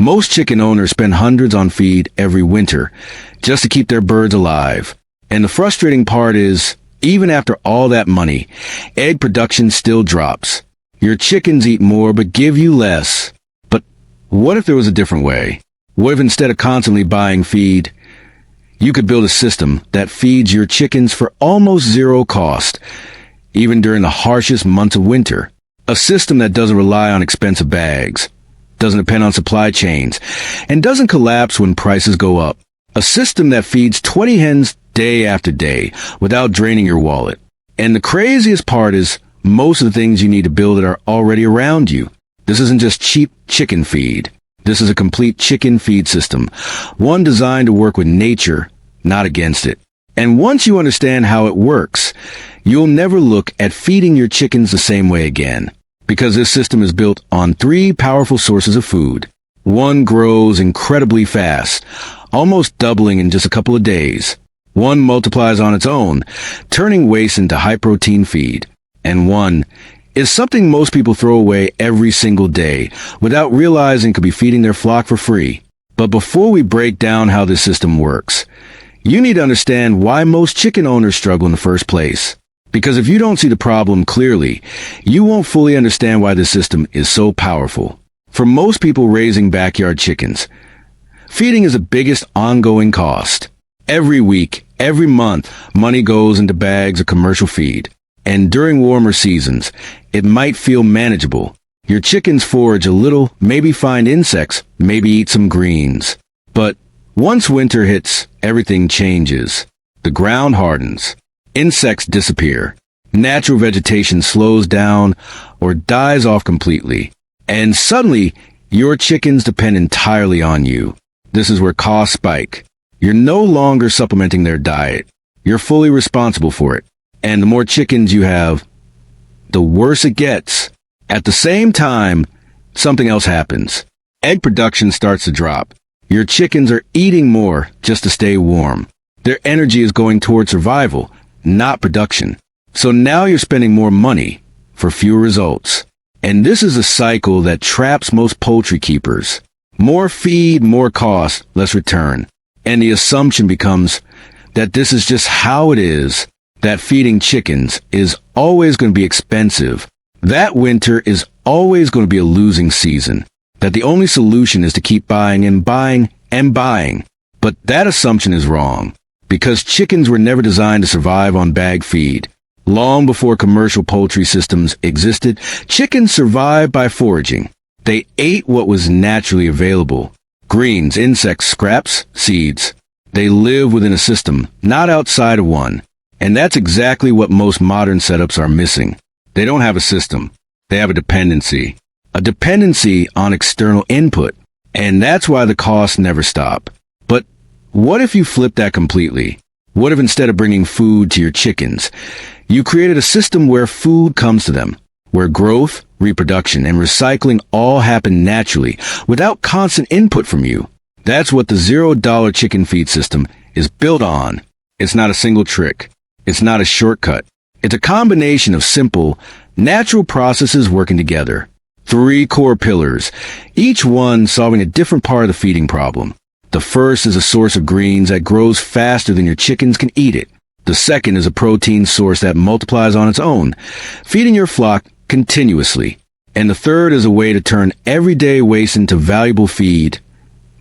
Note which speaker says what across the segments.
Speaker 1: Most chicken owners spend hundreds on feed every winter just to keep their birds alive. And the frustrating part is, even after all that money, egg production still drops. Your chickens eat more but give you less. But what if there was a different way? What if instead of constantly buying feed, you could build a system that feeds your chickens for almost zero cost, even during the harshest months of winter? A system that doesn't rely on expensive bags, doesn't depend on supply chains, and doesn't collapse when prices go up. A system that feeds 20 hens day after day without draining your wallet. And the craziest part is, most of the things you need to build it are already around you. This isn't just cheap chicken feed. This is a complete chicken feed system, one designed to work with nature, not against it. And once you understand how it works, you'll never look at feeding your chickens the same way again, because this system is built on 3 powerful sources of food. One grows incredibly fast, almost doubling in just a couple of days. One multiplies on its own, turning waste into high-protein feed. And one is something most people throw away every single day without realizing could be feeding their flock for free. But before we break down how this system works, you need to understand why most chicken owners struggle in the first place. Because if you don't see the problem clearly, you won't fully understand why this system is so powerful. For most people raising backyard chickens, feeding is the biggest ongoing cost. Every week, every month, money goes into bags of commercial feed. And during warmer seasons, it might feel manageable. Your chickens forage a little, maybe find insects, maybe eat some greens. But once winter hits, everything changes. The ground hardens. Insects disappear. Natural vegetation slows down or dies off completely. And suddenly, your chickens depend entirely on you. This is where costs spike. You're no longer supplementing their diet. You're fully responsible for it. And the more chickens you have, the worse it gets. At the same time, something else happens. Egg production starts to drop. Your chickens are eating more just to stay warm. Their energy is going toward survival, not production. So now you're spending more money for fewer results. And this is a cycle that traps most poultry keepers. More feed, more cost, less return. And the assumption becomes that this is just how it is, that feeding chickens is always going to be expensive, that winter is always going to be a losing season, that the only solution is to keep buying and buying and buying. But that assumption is wrong, because chickens were never designed to survive on bag feed. Long before commercial poultry systems existed, chickens survived by foraging. They ate what was naturally available: greens, insects, scraps, seeds. They live within a system, not outside of one. And that's exactly what most modern setups are missing. They don't have a system. They have a dependency. A dependency on external input. And that's why the costs never stop. But what if you flip that completely? What if instead of bringing food to your chickens, you created a system where food comes to them, where growth, reproduction, and recycling all happen naturally, without constant input from you? That's what the $0 chicken feed system is built on. It's not a single trick. It's not a shortcut. It's a combination of simple, natural processes working together. 3 core pillars, each one solving a different part of the feeding problem. The first is a source of greens that grows faster than your chickens can eat it. The second is a protein source that multiplies on its own, feeding your flock continuously. And the third is a way to turn everyday waste into valuable feed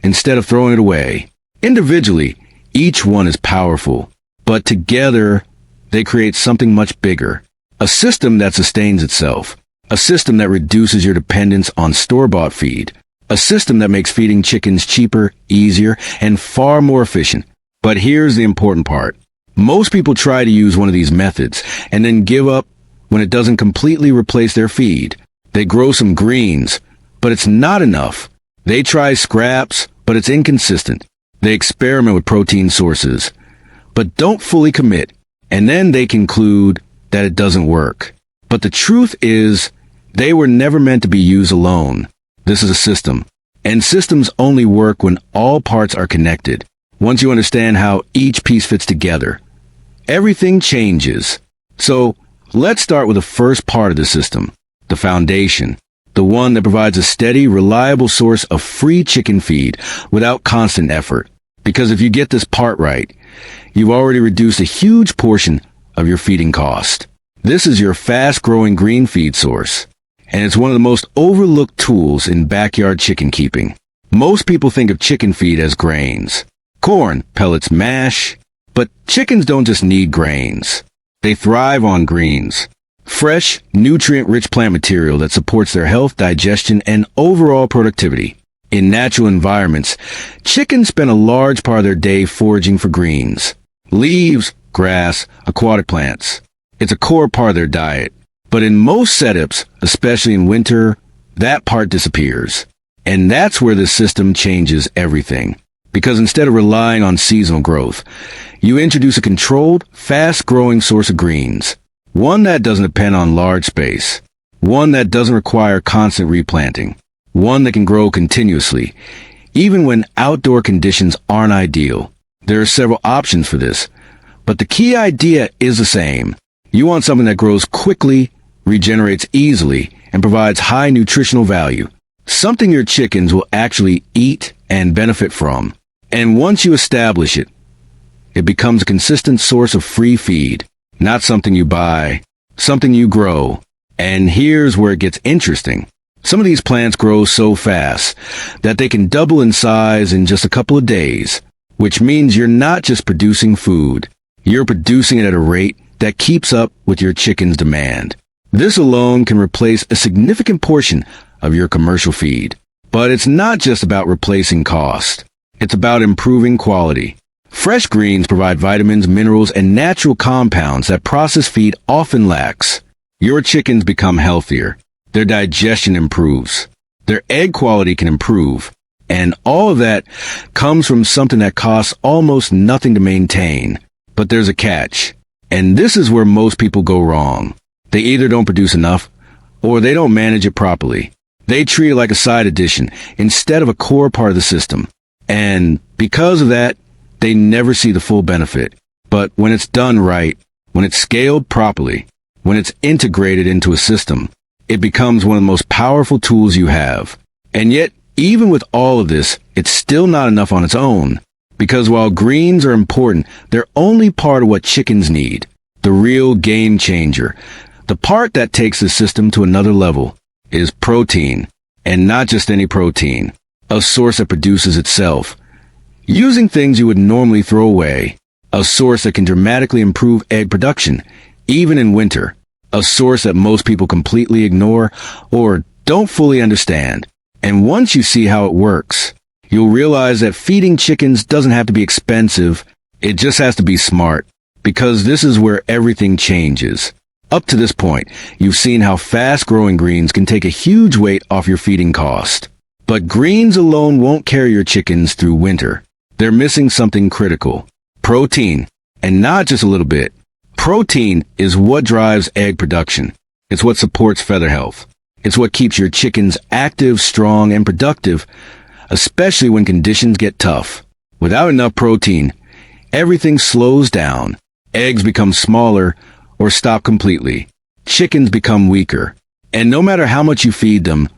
Speaker 1: instead of throwing it away. Individually, each one is powerful, but together, they create something much bigger. A system that sustains itself. A system that reduces your dependence on store-bought feed. A system that makes feeding chickens cheaper, easier, and far more efficient. But here's the important part. Most people try to use one of these methods and then give up when it doesn't completely replace their feed. They grow some greens, but it's not enough. They try scraps, but it's inconsistent. They experiment with protein sources, but don't fully commit. And then they conclude that it doesn't work. But the truth is, they were never meant to be used alone. This is a system. And systems only work when all parts are connected. Once you understand how each piece fits together, everything changes. So, let's start with the first part of the system, the foundation. The one that provides a steady, reliable source of free chicken feed without constant effort. Because if you get this part right, you've already reduced a huge portion of your feeding cost. This is your fast-growing green feed source, and it's one of the most overlooked tools in backyard chicken keeping. Most people think of chicken feed as grains. Corn, pellets, mash. But chickens don't just need grains. They thrive on greens. Fresh, nutrient-rich plant material that supports their health, digestion, and overall productivity. In natural environments, chickens spend a large part of their day foraging for greens. Leaves, grass, aquatic plants. It's a core part of their diet. But in most setups, especially in winter, that part disappears. And that's where the system changes everything. Because instead of relying on seasonal growth, you introduce a controlled, fast-growing source of greens. One that doesn't depend on large space. One that doesn't require constant replanting. One that can grow continuously, even when outdoor conditions aren't ideal. There are several options for this, but the key idea is the same. You want something that grows quickly, regenerates easily, and provides high nutritional value. Something your chickens will actually eat and benefit from. And once you establish it, it becomes a consistent source of free feed. Not something you buy, something you grow. And here's where it gets interesting. Some of these plants grow so fast that they can double in size in just a couple of days, which means you're not just producing food. You're producing it at a rate that keeps up with your chicken's demand. This alone can replace a significant portion of your commercial feed. But it's not just about replacing cost. It's about improving quality. Fresh greens provide vitamins, minerals, and natural compounds that processed feed often lacks. Your chickens become healthier. Their digestion improves. Their egg quality can improve. And all of that comes from something that costs almost nothing to maintain. But there's a catch. And this is where most people go wrong. They either don't produce enough, or they don't manage it properly. They treat it like a side addition instead of a core part of the system. And because of that, they never see the full benefit. But when it's done right, when it's scaled properly, when it's integrated into a system, it becomes one of the most powerful tools you have. And yet, even with all of this, it's still not enough on its own. Because while greens are important, they're only part of what chickens need. The real game changer, the part that takes the system to another level, is protein. And not just any protein. A source that produces itself. Using things you would normally throw away. A source that can dramatically improve egg production, even in winter. A source that most people completely ignore or don't fully understand. And once you see how it works, you'll realize that feeding chickens doesn't have to be expensive. It just has to be smart. Because this is where everything changes. Up to this point, you've seen how fast-growing greens can take a huge weight off your feeding cost. But greens alone won't carry your chickens through winter. They're missing something critical. Protein. And not just a little bit. Protein is what drives egg production. It's what supports feather health. It's what keeps your chickens active, strong, and productive, especially when conditions get tough. Without enough protein, everything slows down. Eggs become smaller or stop completely. Chickens become weaker. And no matter how much you feed them,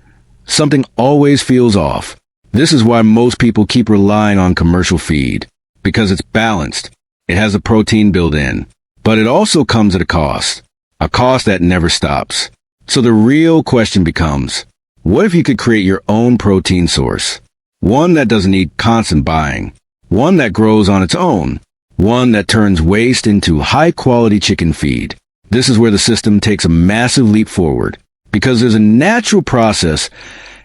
Speaker 1: something always feels off. This is why most people keep relying on commercial feed. Because it's balanced. It has a protein built in. But it also comes at a cost. A cost that never stops. So the real question becomes, what if you could create your own protein source? One that doesn't need constant buying. One that grows on its own. One that turns waste into high-quality chicken feed. This is where the system takes a massive leap forward. Because there's a natural process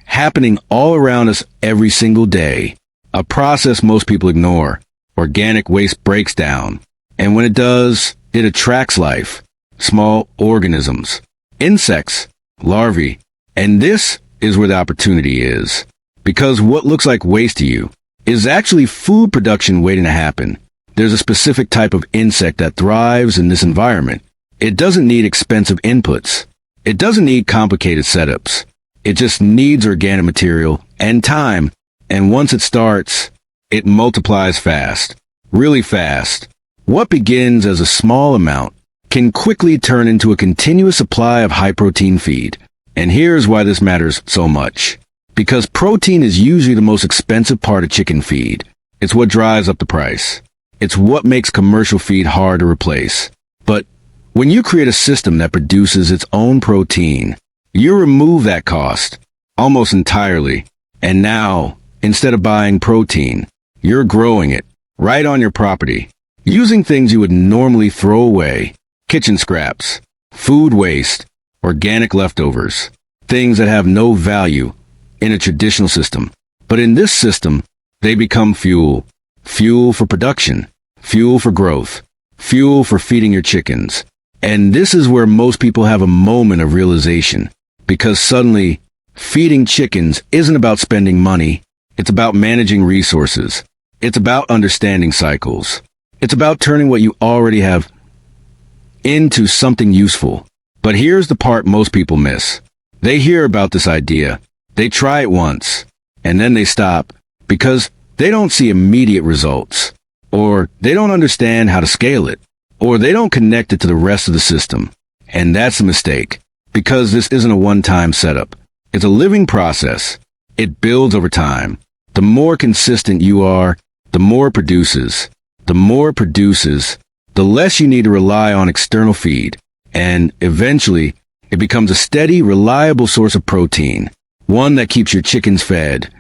Speaker 1: happening all around us every single day. A process most people ignore. Organic waste breaks down. And when it does, it attracts life. Small organisms. Insects. Larvae. And this is where the opportunity is. Because what looks like waste to you is actually food production waiting to happen. There's a specific type of insect that thrives in this environment. It doesn't need expensive inputs. It doesn't need complicated setups. It just needs organic material and time. And once it starts, it multiplies fast. Really fast. What begins as a small amount can quickly turn into a continuous supply of high-protein feed. And here's why this matters so much. Because protein is usually the most expensive part of chicken feed. It's what drives up the price. It's what makes commercial feed hard to replace. But when you create a system that produces its own protein, you remove that cost almost entirely. And now, instead of buying protein, you're growing it right on your property, using things you would normally throw away: kitchen scraps, food waste, organic leftovers, things that have no value in a traditional system. But in this system, they become fuel. Fuel for production, fuel for growth, fuel for feeding your chickens. And this is where most people have a moment of realization, because suddenly, feeding chickens isn't about spending money. It's about managing resources. It's about understanding cycles. It's about turning what you already have into something useful. But here's the part most people miss. They hear about this idea, they try it once, and then they stop because they don't see immediate results, or they don't understand how to scale it, or they don't connect it to the rest of the system. And that's a mistake, because this isn't a one-time setup. It's a living process. It builds over time. The more consistent you are, the more it produces. The more it produces, the less you need to rely on external feed. And eventually, it becomes a steady, reliable source of protein, one that keeps your chickens fed,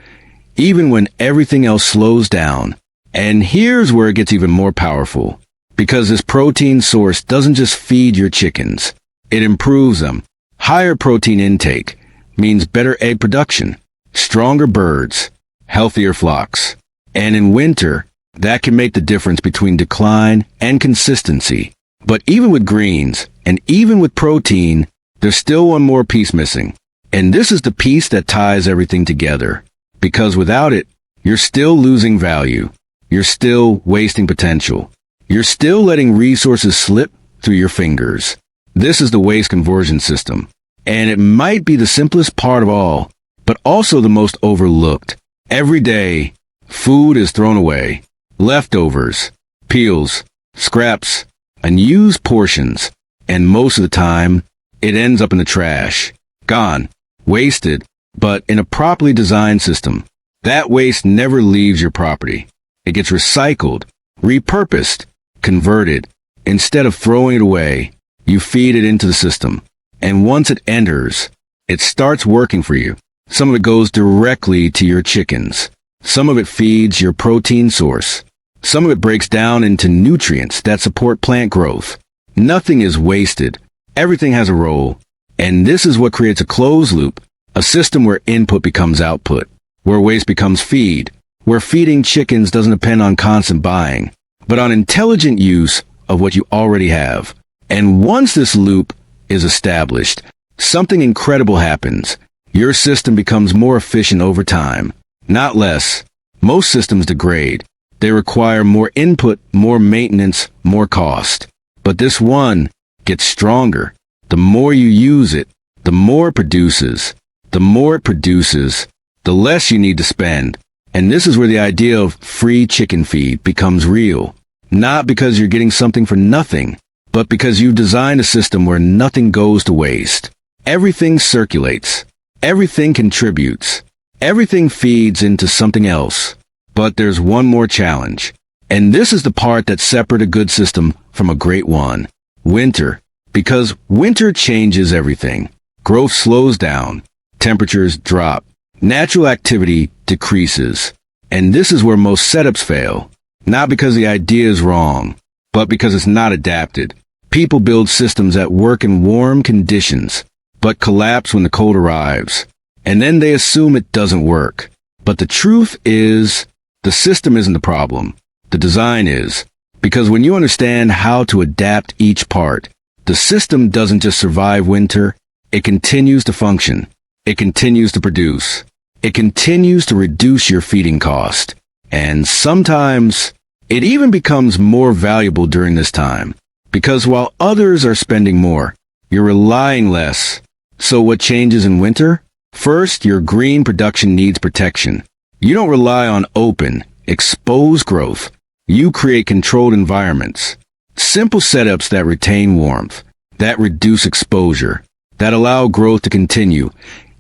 Speaker 1: even when everything else slows down. And here's where it gets even more powerful, because this protein source doesn't just feed your chickens, it improves them. Higher protein intake means better egg production, stronger birds, healthier flocks. And in winter, that can make the difference between decline and consistency. But even with greens, and even with protein, there's still one more piece missing. And this is the piece that ties everything together. Because without it, you're still losing value. You're still wasting potential. You're still letting resources slip through your fingers. This is the waste conversion system. And it might be the simplest part of all, but also the most overlooked. Every day, food is thrown away. Leftovers, peels, scraps, unused portions. And most of the time, it ends up in the trash. Gone. Wasted. But in a properly designed system, that waste never leaves your property. It gets recycled, repurposed, converted. Instead of throwing it away, you feed it into the system. And once it enters, it starts working for you. Some of it goes directly to your chickens. Some of it feeds your protein source. Some of it breaks down into nutrients that support plant growth. Nothing is wasted. Everything has a role. And this is what creates a closed loop, a system where input becomes output, where waste becomes feed, where feeding chickens doesn't depend on constant buying, but on intelligent use of what you already have. And once this loop is established, something incredible happens. Your system becomes more efficient over time, not less. Most systems degrade. They require more input, more maintenance, more cost. But this one gets stronger. The more you use it, the more it produces. The more it produces, the less you need to spend. And this is where the idea of free chicken feed becomes real. Not because you're getting something for nothing, but because you've designed a system where nothing goes to waste. Everything circulates. Everything contributes. Everything feeds into something else. But there's one more challenge. And this is the part that separates a good system from a great one. Winter. Because winter changes everything. Growth slows down. Temperatures drop. Natural activity decreases. And this is where most setups fail. Not because the idea is wrong, but because it's not adapted. People build systems that work in warm conditions, but collapse when the cold arrives. And then they assume it doesn't work. But the truth is, the system isn't the problem. The design is. Because when you understand how to adapt each part, the system doesn't just survive winter, it continues to function. It continues to produce. It continues to reduce your feeding cost. And sometimes, it even becomes more valuable during this time. Because while others are spending more, you're relying less. So what changes in winter? First, your green production needs protection. You don't rely on open, exposed growth. You create controlled environments. Simple setups that retain warmth, that reduce exposure, that allow growth to continue,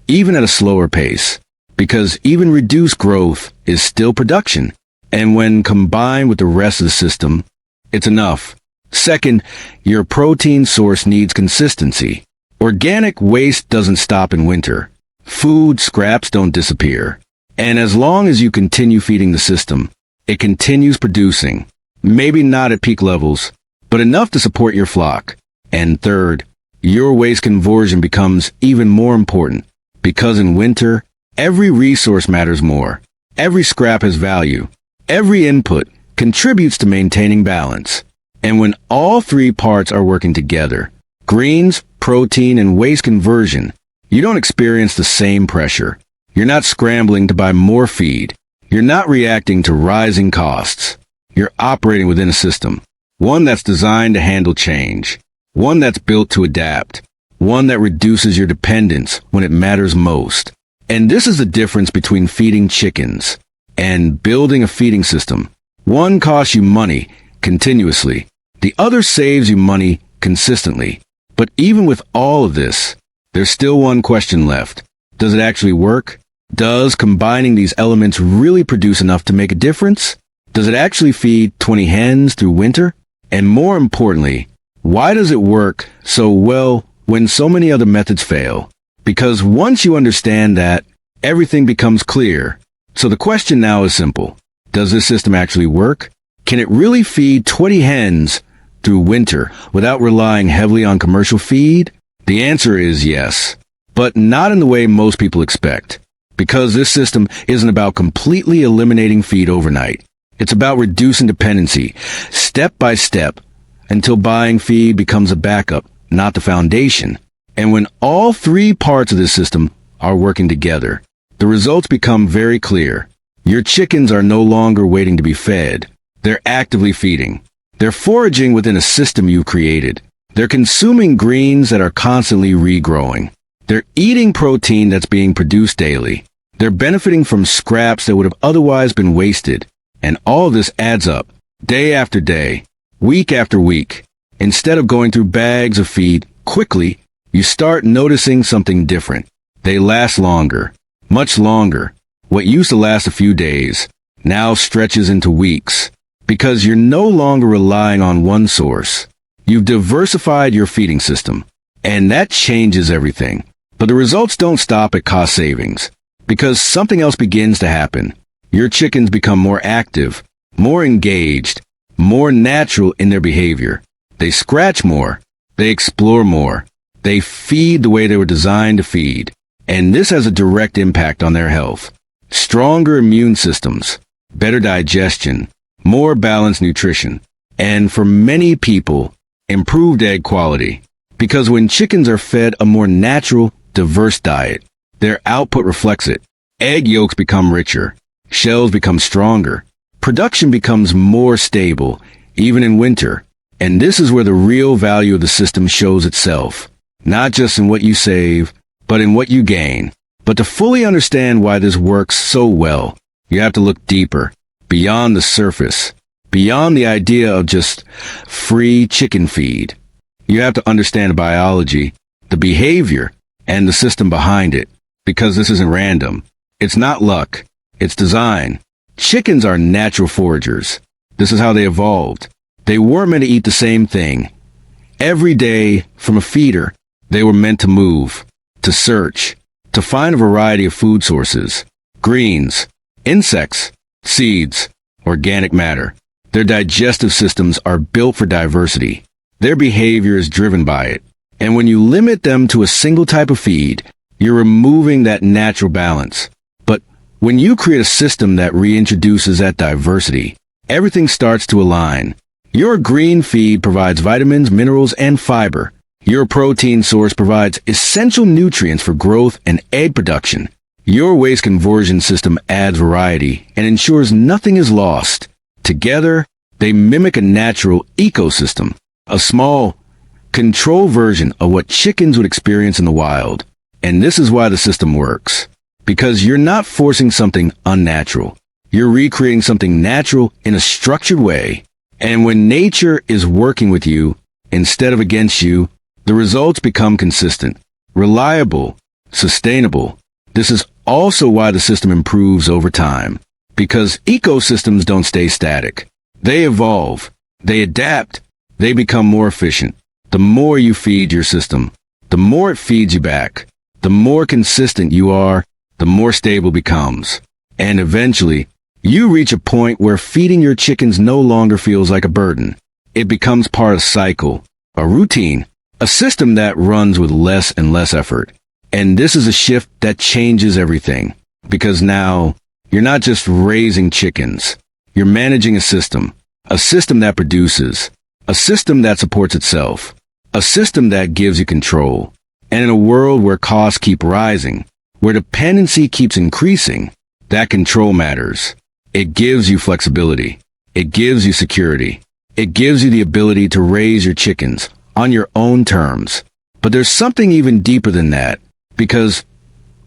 Speaker 1: even at a slower pace. Because even reduced growth is still production. And when combined with the rest of the system, it's enough. Second, your protein source needs consistency. Organic waste doesn't stop in winter. Food scraps don't disappear. And as long as you continue feeding the system, it continues producing. Maybe not at peak levels, but enough to support your flock. And third, your waste conversion becomes even more important. Because in winter, every resource matters more. Every scrap has value. Every input contributes to maintaining balance. And when all three parts are working together, greens, protein, and waste conversion, you don't experience the same pressure. You're not scrambling to buy more feed. You're not reacting to rising costs. You're operating within a system, one that's designed to handle change, one that's built to adapt, one that reduces your dependence when it matters most. And this is the difference between feeding chickens and building a feeding system. One costs you money continuously. The other saves you money consistently. But even with all of this, there's still one question left. Does it actually work? Does combining these elements really produce enough to make a difference? Does it actually feed 20 hens through winter? And more importantly, why does it work so well when so many other methods fail? Because once you understand that, everything becomes clear. So the question now is simple. Does this system actually work? Can it really feed 20 hens through winter without relying heavily on commercial feed? The answer is yes, but not in the way most people expect. Because this system isn't about completely eliminating feed overnight. It's about reducing dependency, step by step, until buying feed becomes a backup, not the foundation. And when all three parts of this system are working together, the results become very clear. Your chickens are no longer waiting to be fed. They're actively feeding. They're foraging within a system you created. They're consuming greens that are constantly regrowing. They're eating protein that's being produced daily. They're benefiting from scraps that would have otherwise been wasted. And all this adds up, day after day, week after week. Instead of going through bags of feed quickly, you start noticing something different. They last longer, much longer. What used to last a few days now stretches into weeks. Because you're no longer relying on one source. You've diversified your feeding system. And that changes everything. But the results don't stop at cost savings. Because something else begins to happen. Your chickens become more active, more engaged, more natural in their behavior. They scratch more. They explore more. They feed the way they were designed to feed. And this has a direct impact on their health. Stronger immune systems, better digestion, more balanced nutrition, and for many people, improved egg quality. Because when chickens are fed a more natural, diverse diet, their output reflects it. Egg yolks become richer. Shells become stronger. Production becomes more stable, even in winter. And this is where the real value of the system shows itself. Not just in what you save, but in what you gain. But to fully understand why this works so well, you have to look deeper, beyond the surface, beyond the idea of just free chicken feed. You have to understand the biology, the behavior, and the system behind it. Because this isn't random. It's not luck. It's design. Chickens are natural foragers. This is how they evolved. They weren't meant to eat the same thing. Every day, from a feeder, they were meant to move, to search, to find a variety of food sources. Greens, insects, seeds, organic matter. Their digestive systems are built for diversity. Their behavior is driven by it. And when you limit them to a single type of feed, you're removing that natural balance. But when you create a system that reintroduces that diversity, everything starts to align. Your green feed provides vitamins, minerals, and fiber. Your protein source provides essential nutrients for growth and egg production. Your waste conversion system adds variety and ensures nothing is lost. Together, they mimic a natural ecosystem, a small, controlled version of what chickens would experience in the wild. And this is why the system works. Because you're not forcing something unnatural. You're recreating something natural in a structured way. And when nature is working with you, instead of against you, the results become consistent. reliable, sustainable. This is also why the system improves over time. Because ecosystems don't stay static. They evolve. They adapt. They become more efficient. The more you feed your system, the more it feeds you back. The more consistent you are, the more stable it becomes. And eventually, you reach a point where feeding your chickens no longer feels like a burden. It becomes part of a cycle, a routine, a system that runs with less and less effort. And this is a shift that changes everything. Because now, you're not just raising chickens. You're managing a system that produces, a system that supports itself, a system that gives you control. And in a world where costs keep rising, where dependency keeps increasing, that control matters. It gives you flexibility. It gives you security. It gives you the ability to raise your chickens on your own terms. But there's something even deeper than that, because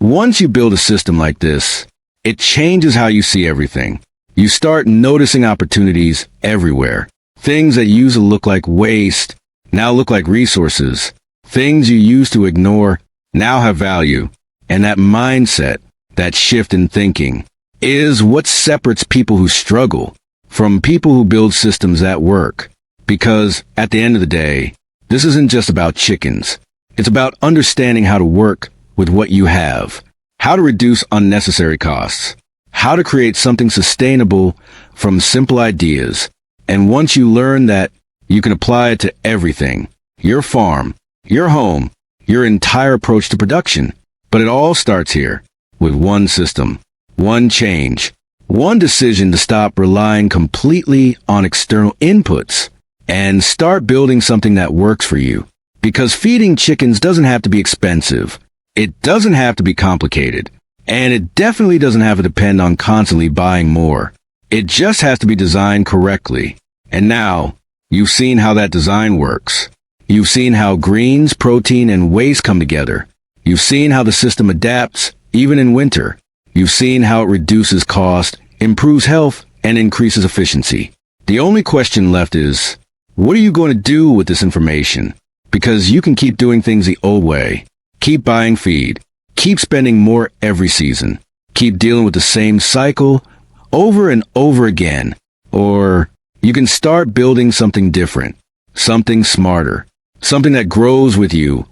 Speaker 1: once you build a system like this, it changes how you see everything. You start noticing opportunities everywhere. Things that used to look like waste now look like resources. Things you used to ignore now have value. And that mindset, that shift in thinking, is what separates people who struggle from people who build systems that work. Because at the end of the day, this isn't just about chickens. It's about understanding how to work with what you have. How to reduce unnecessary costs, how to create something sustainable from simple ideas. And once you learn that, you can apply it to everything, your farm, your home, your entire approach to production. But it all starts here, with one system, one change, one decision to stop relying completely on external inputs and start building something that works for you. Because feeding chickens doesn't have to be expensive. It doesn't have to be complicated, and it definitely doesn't have to depend on constantly buying more. It just has to be designed correctly. And now, you've seen how that design works. You've seen how greens, protein, and waste come together. You've seen how the system adapts, even in winter. You've seen how it reduces cost, improves health, and increases efficiency. The only question left is, what are you going to do with this information? Because you can keep doing things the old way. Keep buying feed. Keep spending more every season. Keep dealing with the same cycle over and over again. Or you can start building something different, something smarter, something that grows with you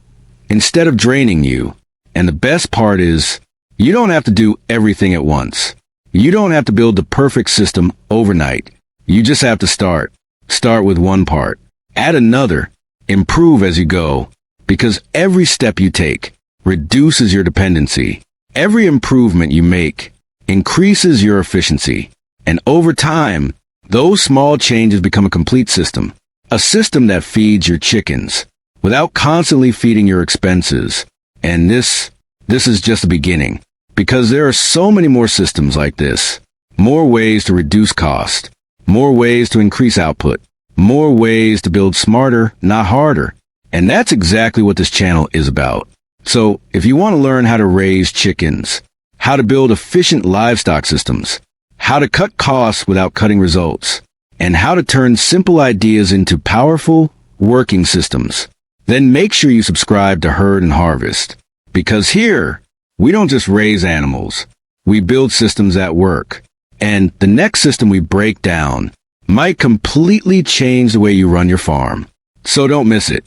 Speaker 1: instead of draining you. And the best part is, you don't have to do everything at once. You don't have to build the perfect system overnight. You just have to start. Start with one part. Add another. Improve as you go. Because every step you take reduces your dependency. Every improvement you make increases your efficiency. And over time, those small changes become a complete system. A system that feeds your chickens without constantly feeding your expenses. And this is just the beginning. Because there are so many more systems like this. More ways to reduce cost. More ways to increase output. More ways to build smarter, not harder. And that's exactly what this channel is about. So, if you want to learn how to raise chickens, how to build efficient livestock systems, how to cut costs without cutting results, and how to turn simple ideas into powerful, working systems, then make sure you subscribe to Herd and Harvest. Because here, we don't just raise animals, we build systems that work. And the next system we break down might completely change the way you run your farm. So don't miss it.